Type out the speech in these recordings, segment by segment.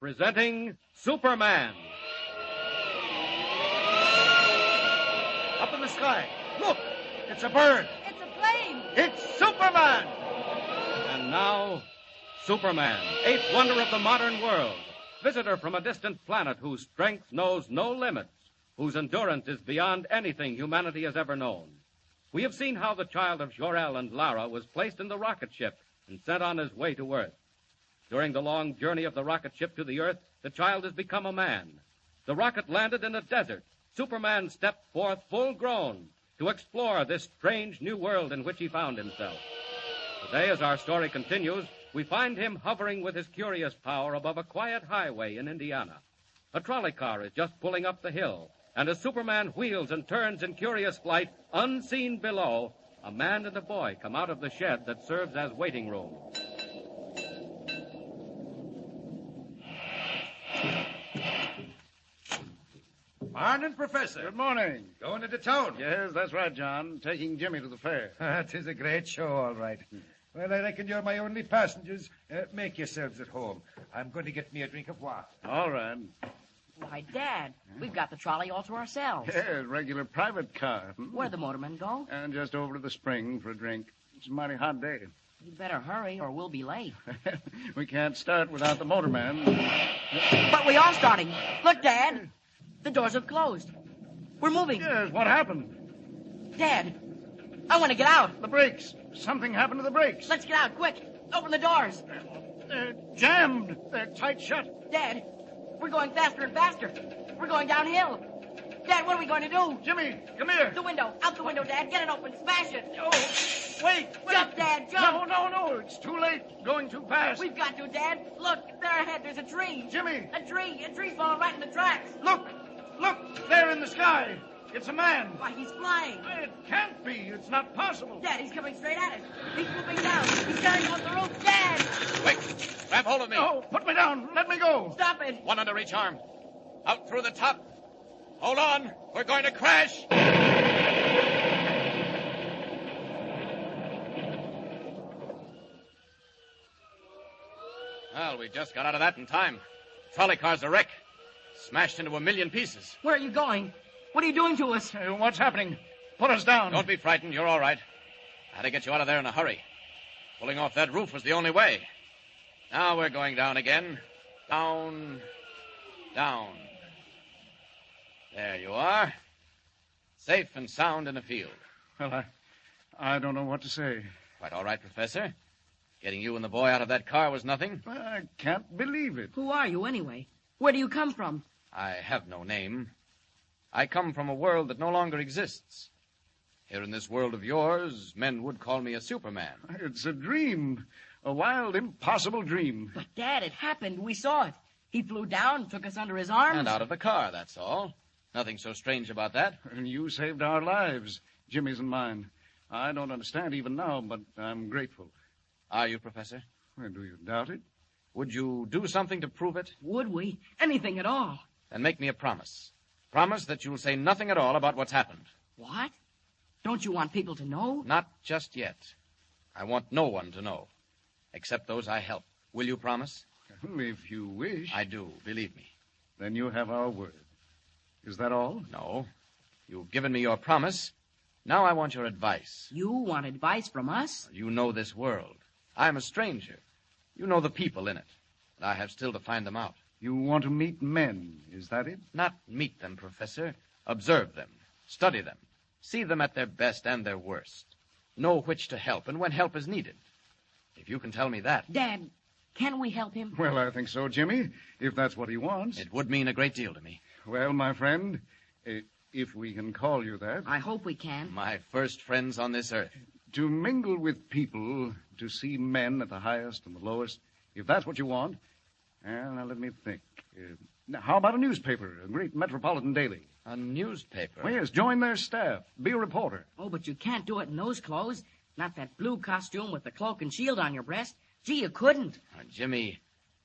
Presenting Superman. Up in the sky. Look! It's a bird. It's a plane. It's Superman! And now, Superman, eighth wonder of the modern world. Visitor from a distant planet whose strength knows no limits, whose endurance is beyond anything humanity has ever known. We have seen how the child of Jor-El and Lara was placed in the rocket ship and sent on his way to Earth. During the long journey of the rocket ship to the Earth, the child has become a man. The rocket landed in a desert. Superman stepped forth full grown to explore this strange new world in which he found himself. Today, as our story continues, we find him hovering with his curious power above a quiet highway in Indiana. A trolley car is just pulling up the hill, and as Superman wheels and turns in curious flight, unseen below, a man and a boy come out of the shed that serves as waiting room. Morning, Professor. Good morning. Going into town. Yes, that's right, John. Taking Jimmy to the fair. It is a great show, all right. Well, I reckon you're my only passengers. Make yourselves at home. I'm going to get me a drink of water. All right. Why, Dad, we've got the trolley all to ourselves. Yes, regular private car. Where'd the motorman go? And just over to the spring for a drink. It's a mighty hot day. You'd better hurry or we'll be late. We can't start without the motorman. But we are starting. Look, Dad. The doors have closed. We're moving. Yes, what happened? Dad, I want to get out. The brakes. Something happened to the brakes. Let's get out, quick. Open the doors. They're jammed. They're tight shut. Dad, we're going faster and faster. We're going downhill. Dad, what are we going to do? Jimmy, come here. The window. Out the window, Dad. Get it open. Smash it. Oh, wait. Jump, Dad, jump. No. It's too late. Going too fast. We've got to, Dad. Look, there ahead, there's a tree. Jimmy. A tree's falling right in the tracks. Look, there in the sky. It's a man. Why, he's flying. It can't be. It's not possible. Dad, he's coming straight at us. He's swooping down. He's tearing off the roof. Dad! Quick! Grab hold of me. No, put me down. Let me go. Stop it. One under each arm. Out through the top. Hold on. We're going to crash. Well, we just got out of that in time. Trolley car's a wreck. Smashed into a million pieces. Where are you going? What are you doing to us? What's happening? Put us down. Don't be frightened. You're all right. I had to get you out of there in a hurry. Pulling off that roof was the only way. Now we're going down again. Down. There you are. Safe and sound in the field. Well, I don't know what to say. Quite all right, Professor. Getting you and the boy out of that car was nothing. I can't believe it. Who are you, anyway? Where do you come from? I have no name. I come from a world that no longer exists. Here in this world of yours, men would call me a Superman. It's a dream. A wild, impossible dream. But, Dad, it happened. We saw it. He flew down, took us under his arms. And out of the car, that's all. Nothing so strange about that. And you saved our lives, Jimmy's and mine. I don't understand even now, but I'm grateful. Are you, Professor? Well, do you doubt it? Would you do something to prove it? Would we? Anything at all. Then make me a promise. Promise that you'll say nothing at all about what's happened. What? Don't you want people to know? Not just yet. I want no one to know, except those I help. Will you promise? Well, if you wish. I do, believe me. Then you have our word. Is that all? No. You've given me your promise. Now I want your advice. You want advice from us? You know this world. I'm a stranger. You know the people in it. But I have still to find them out. You want to meet men, is that it? Not meet them, Professor. Observe them. Study them. See them at their best and their worst. Know which to help and when help is needed. If you can tell me that... Dad, can we help him? Well, I think so, Jimmy, if that's what he wants. It would mean a great deal to me. Well, my friend, if we can call you that. I hope we can. My first friends on this earth. To mingle with people, to see men at the highest and the lowest, if that's what you want. Well, now let me think. Now, how about a newspaper, a great metropolitan daily? A newspaper? Well, yes, join their staff. Be a reporter. Oh, but you can't do it in those clothes. Not that blue costume with the cloak and shield on your breast. Gee, you couldn't. Jimmy,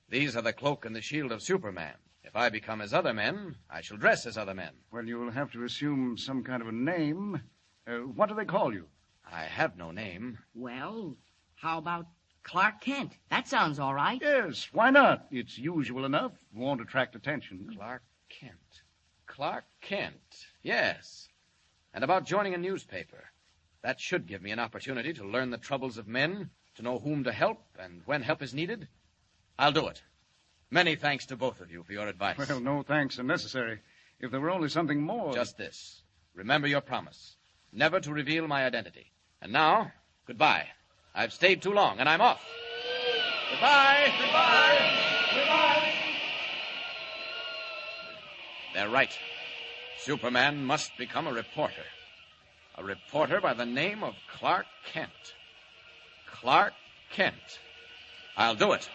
these are the cloak and the shield of Superman. If I become as other men, I shall dress as other men. Well, you'll have to assume some kind of a name. What do they call you? I have no name. Well, how about Clark Kent. That sounds all right. Yes, why not? It's usual enough. Won't attract attention. Clark Kent. Clark Kent. Yes. And about joining a newspaper. That should give me an opportunity to learn the troubles of men, to know whom to help, and when help is needed. I'll do it. Many thanks to both of you for your advice. Well, no thanks are necessary. If there were only something more... Just this. Remember your promise. Never to reveal my identity. And now, goodbye. I've stayed too long, and I'm off. Goodbye. Goodbye. Goodbye. They're right. Superman must become a reporter. A reporter by the name of Clark Kent. Clark Kent. I'll do it.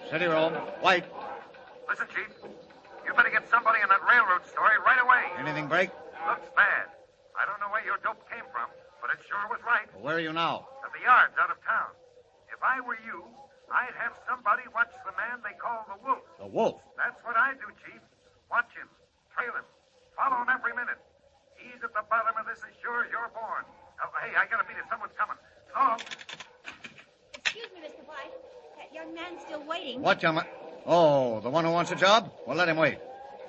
Steady, Rome. White. Listen, Chief. You better get somebody in that railroad story right away. Anything break? Looks bad. I don't know where your dope came from, but it sure was right. Where are you now? At the yards out of town. If I were you, I'd have somebody watch the man they call the Wolf. The Wolf? That's what I do, Chief. Watch him. Trail him. Follow him every minute. He's at the bottom of this as sure as you're born. Oh, hey, I gotta beat it. Someone's coming. So, Excuse me, Mr. White. That young man's still waiting. What young man? Oh, the one who wants a job? Well, let him wait.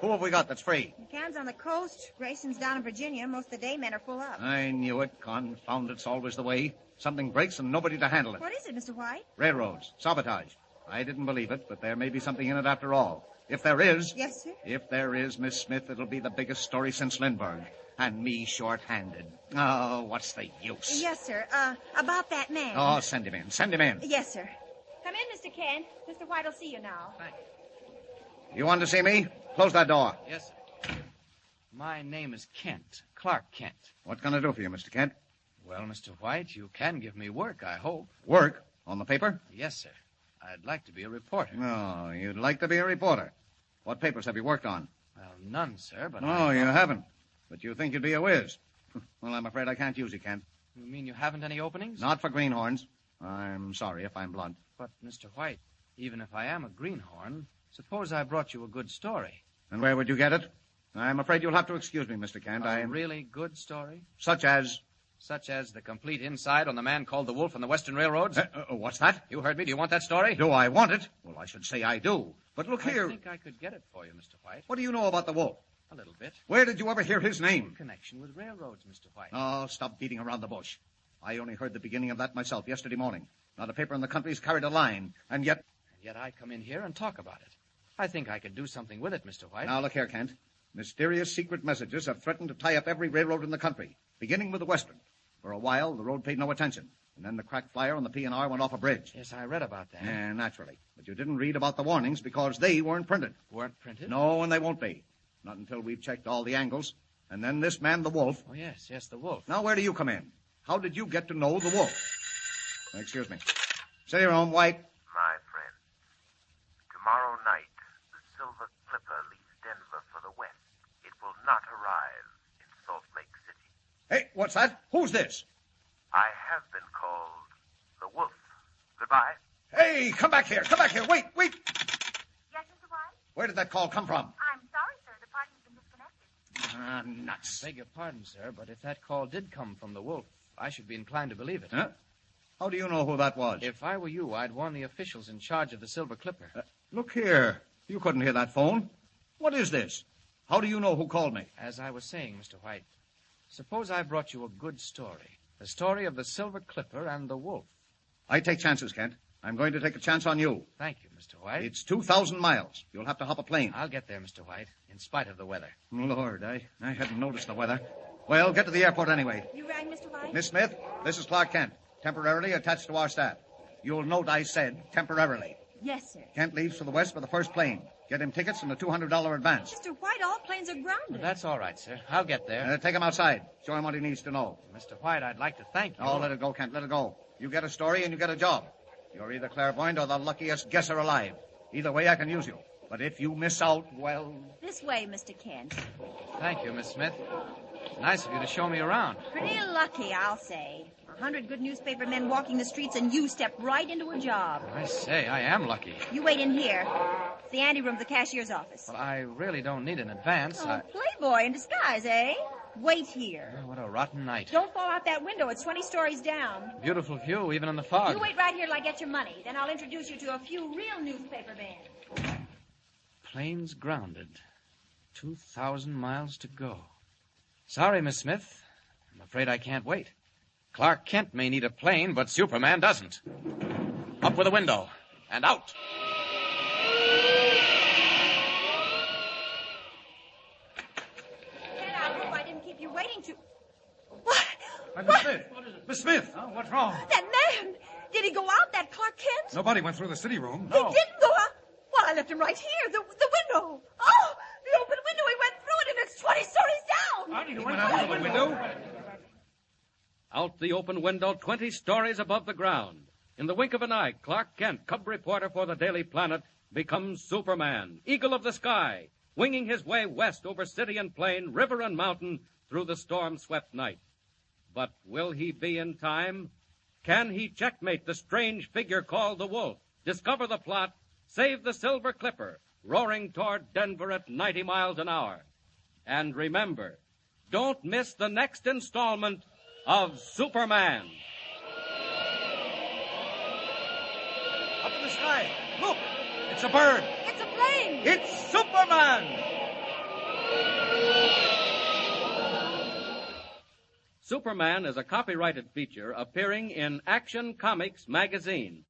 Who have we got that's free? McCann's on the coast. Grayson's down in Virginia. Most of the day men are full up. I knew it. Confound it's always the way. Something breaks and nobody to handle it. What is it, Mr. White? Railroads. Sabotage. I didn't believe it, but there may be something in it after all. If there is... Yes, sir? If there is, Miss Smith, it'll be the biggest story since Lindbergh. And me short-handed. Oh, what's the use? Yes, sir. About that man. Oh, send him in. Send him in. Yes, sir. Come in, Mr. Kent. Mr. White will see you now. Thank you. You want to see me? Close that door. Yes, sir. My name is Kent. Clark Kent. What can I do for you, Mr. Kent? Well, Mr. White, you can give me work, I hope. Work? On the paper? Yes, sir. I'd like to be a reporter. Oh, you'd like to be a reporter. What papers have you worked on? Well, none, sir, but Oh, you haven't. But you think you'd be a whiz. Well, I'm afraid I can't use you, Kent. You mean you haven't any openings? Not for greenhorns. I'm sorry if I'm blunt. But, Mr. White, even if I am a greenhorn, suppose I brought you a good story. And where would you get it? I'm afraid you'll have to excuse me, Mr. Kent. A really good story? Such as... Such as the complete inside on the man called the Wolf on the Western Railroads? What's that? You heard me. Do you want that story? Do I want it? Well, I should say I do. But look here. I think I could get it for you, Mr. White. What do you know about the Wolf? A little bit. Where did you ever hear his name? Connection with railroads, Mr. White. Oh, stop beating around the bush. I only heard the beginning of that myself yesterday morning. Not a paper in the country's carried a line, and yet... And yet I come in here and talk about it. I think I could do something with it, Mr. White. Now, look here, Kent. Mysterious secret messages have threatened to tie up every railroad in the country, beginning with the Western. For a while, the road paid no attention. And then the crack flyer on the P&R went off a bridge. Yes, I read about that. Yeah, naturally. But you didn't read about the warnings because they weren't printed. Weren't printed? No, and they won't be. Not until we've checked all the angles. And then this man, the Wolf. Oh, yes, the Wolf. Now, where do you come in? How did you get to know the Wolf? Excuse me. Sit your own, White. my friend, tomorrow night, the Silver Clipper leaves Denver for the west. It will not arrive in Salt Lake City. Hey, what's that? Who's this? I have been called the Wolf. Goodbye. Hey, come back here. Come back here. Wait. Yes, Mr. White? Where did that call come from? I'm sorry, sir. The party's been disconnected. Nuts. Beg your pardon, sir, but if that call did come from the Wolf, I should be inclined to believe it. Huh? How do you know who that was? If I were you, I'd warn the officials in charge of the Silver Clipper. Look here. You couldn't hear that phone. What is this? How do you know who called me? As I was saying, Mr. White, suppose I brought you a good story. The story of the Silver Clipper and the Wolf. I take chances, Kent. I'm going to take a chance on you. Thank you, Mr. White. It's 2,000 miles. You'll have to hop a plane. I'll get there, Mr. White, in spite of the weather. Lord, I hadn't noticed the weather. Well, get to the airport anyway. You rang, Mr. White? Miss Smith, this is Clark Kent, temporarily attached to our staff. You'll note I said temporarily. Yes, sir. Kent leaves for the west by the first plane. Get him tickets and a $200 advance. Mr. White, all planes are grounded. That's all right, sir. I'll get there. Take him outside. Show him what he needs to know. Mr. White, I'd like to thank you. Oh, let it go, Kent. Let it go. You get a story and you get a job. You're either clairvoyant or the luckiest guesser alive. Either way, I can use you. But if you miss out, well... This way, Mr. Kent. Thank you, Miss Smith. Nice of you to show me around. Pretty lucky, I'll say. 100 good newspaper men walking the streets, and you step right into a job. I say, I am lucky. You wait in here. The anteroom of the cashier's office. Well, I really don't need an advance. Oh, playboy in disguise, eh? Wait here. Oh, what a rotten night. Don't fall out that window. It's 20 stories down. Beautiful view, even in the fog. You wait right here till I get your money. Then I'll introduce you to a few real newspaper men. Planes grounded. 2,000 miles to go. Sorry, Miss Smith. I'm afraid I can't wait. Clark Kent may need a plane, but Superman doesn't. Up with the window. And out. Get out. I hope I didn't keep you waiting too. Miss Smith. Miss Smith. Oh, what's wrong? That man! Did he go out, that Clark Kent? Nobody went through the city room. He didn't go out. Well, I left him right here, the window. Oh, the open window. He went through it, and it's 20 stories down. He went out the window. Out the open window, 20 stories above the ground. In the wink of an eye, Clark Kent, cub reporter for the Daily Planet, becomes Superman, eagle of the sky, winging his way west over city and plain, river and mountain, through the storm-swept night. But will he be in time? Can he checkmate the strange figure called the Wolf, discover the plot, save the Silver Clipper, roaring toward Denver at 90 miles an hour? And remember, don't miss the next installment of Superman. Up in the sky. Look, it's a bird. It's a plane. It's Superman. Superman is a copyrighted feature appearing in Action Comics magazine.